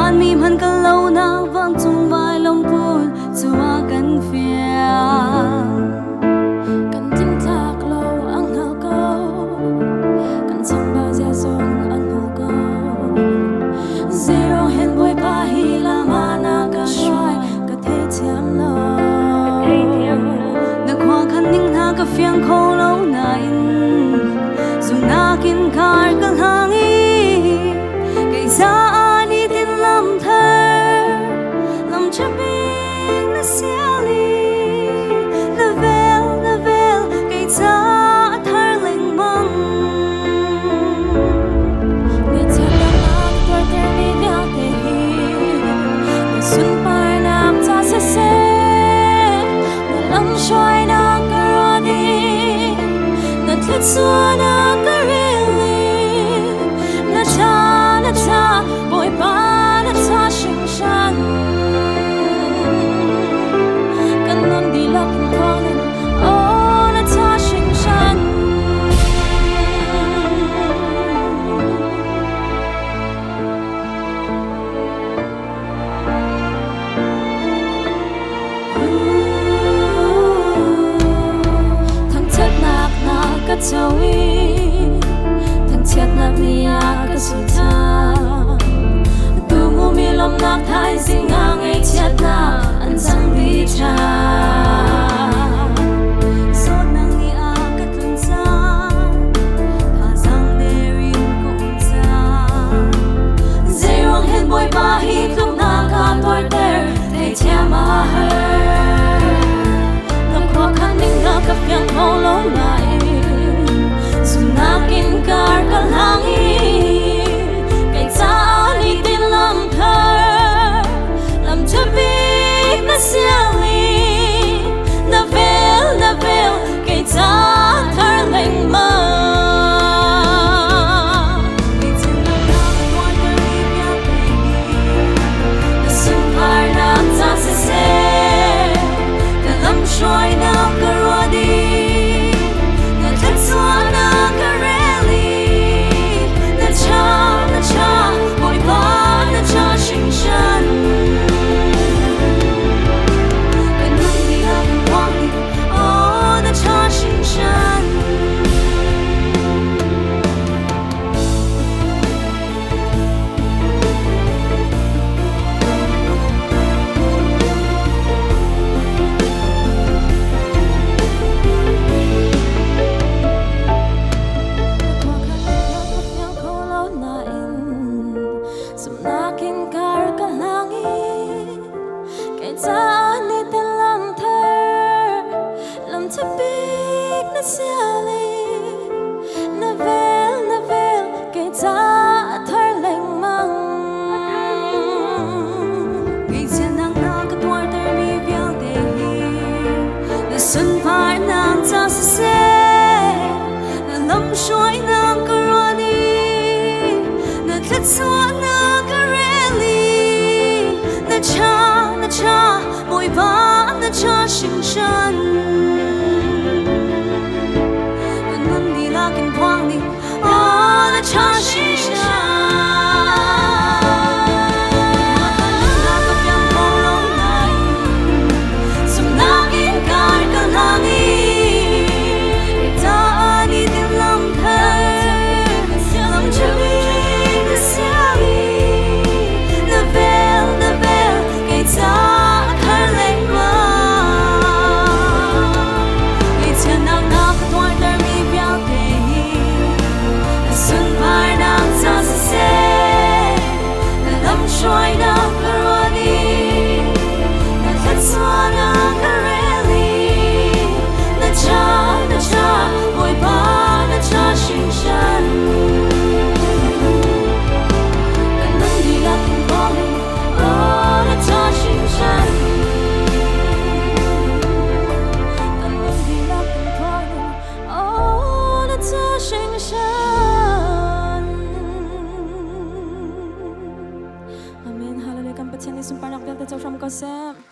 ban mi man kan lâu na vang chung vai lom pul chua kan fiang kan tin tak lo ang hal ko kan chang ba zia song an hal ko zero hen boy pa hi la mana ka shwai ka the thiam lo na khwa khan ning na ka fiang kho lo na in Zumhnak in Karhlang cây giá ani tin lam thơ lam chấp bình na xia li na vel cây giá thar leng mong nghe theo đam ác tuổi trẻ mi vẹo te hi na sun pai nam cha se se na lam shoi na karodi na thlet xua na cha bồi ba na cha sinh shan kan non đi lạc con ô na cha sinh shan thằng chết nạc na cắt châu thằng chết nạc nia cắt sụt lom nak thai zing ngang ai chat na an sang đi cha so nang ni a ka tlun sa tha sang ne rin ko sa zero hen boy pa hi tluk na ka toy ter thei cha ma her nam kho khan ning na ka fyang mo lo nai Zumhnak in Karhlang na vel cây giá thar leng ma cây chân na qua đời vẹo te na sun par na cha se se na lam shoi na karodi na thlet xua na kareli na cha boy ba na cha sinh shan Zumhnak in Karhlang cây giá ni tên lam thơ lam chấp big na xia li na vel cây giá thar leng mang cây chân nang na ka tuar ter mi vẹo te hi na sun par nang cha se se na lam shoi nang karoni na thlet xua na cha bồi ba na cha sinh shan kan non đi lạc in quang đi ô na cha sinh shan Zumhnak in Karhlang cây giá ani tin lam thơ lam chấp bình na xia li na vel cây giá thar leng ma cây chân nang na ka toy ter mi vẹo te hi na sun par nang cha se se na lam shoi na karodi na thlet xua na kareli na cha boy ba na cha sinh shan kan non đi lạc in quang ô na cha sinh shan kan non đi lạc in quang ô na cha sinh shan amen hallelujah kan pathian ni sumparnak vel te chau sham ko sem